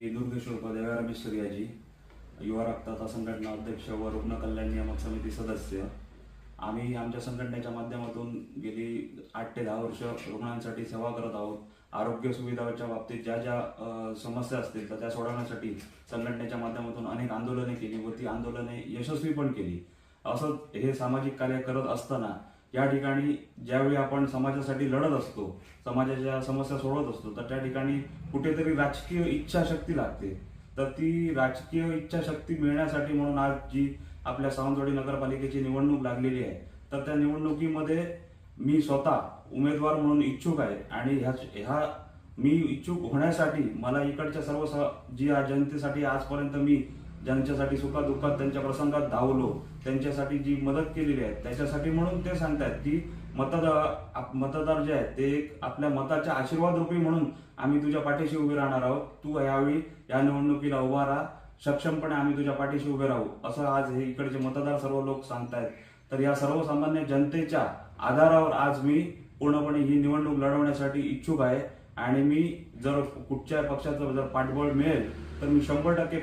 दुर्गेश्वर पदेवा रमेश सूर्याजी, युवा रक्ताचा संघटना अध्यक्ष व रुग्ण कल्याण नियामक समिती सदस्य। आम्ही आमच्या संघटनेच्या माध्यमातून गेली 8 ते 10 वर्ष रुग्णांसाठी सेवा करत आहोत। आरोग्य सुविधांच्या बाबतीत ज्या ज्या समस्या असतील तर त्या सोडवण्यासाठी संघटनेच्या माध्यमातून अनेक आंदोलने केली व ती आंदोलने यशस्वी पण केली। असं हे सामाजिक कार्य करत असताना या ठिकाणी ज्यावेळी आपण समाजासाठी लढत असतो, समाजाच्या समस्या सोडवत असतो, तर त्या ठिकाणी कुठेतरी राजकीय इच्छाशक्ती लागते। तर ती राजकीय इच्छाशक्ती मिळण्यासाठी म्हणून आज जी आपल्या सावंतवाडी नगरपालिकेची निवडणूक लागलेली आहे, तर त्या निवडणुकीमध्ये मी स्वतः उमेदवार म्हणून इच्छुक आहे आणि ह्या मी इच्छुक होण्यासाठी मला इकडच्या सर्व जी जनतेसाठी आजपर्यंत मी ज्यांच्यासाठी सुखादुःखात त्यांच्या प्रसंगात धावलो, त्यांच्यासाठी जी मदत केलेली आहे त्याच्यासाठी म्हणून ते सांगतायत की मतदार जे आहेत ते आपल्या मताच्या आशीर्वाद रूपी म्हणून आम्ही तुझ्या पाठीशी उभे राहणार आहोत। तू यावेळी या निवडणुकीला उभा राहा, सक्षमपणे आम्ही तुझ्या पाठीशी उभे राहू, असं आज हे इकडचे मतदार सर्व लोक सांगतायत। तर या सर्वसामान्य जनतेच्या आधारावर आज मी पूर्णपणे ही निवडणूक लढवण्यासाठी इच्छुक आहे आणि मी जर कुठच्या पक्षाचं जर पाठबळ मिळेल तर मी 100%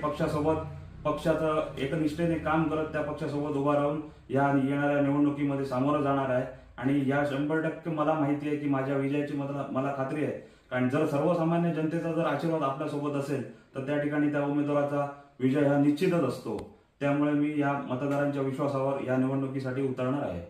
पक्षाचं एकनिष्ठेने काम करत त्या पक्षासोबत उभा राहून या येणाऱ्या निवडणुकीमध्ये सामोरं जाणार आहे। आणि या 100% मला माहिती आहे की माझ्या विजयाची मला खात्री आहे, कारण जर सर्वसामान्य जनतेचा जर आशीर्वाद आपल्यासोबत असेल तर त्या ठिकाणी त्या उमेदवाराचा विजय हा निश्चितच असतो। त्यामुळे मी या मतदारांच्या विश्वासावर या निवडणुकीसाठी उतरणार आहे।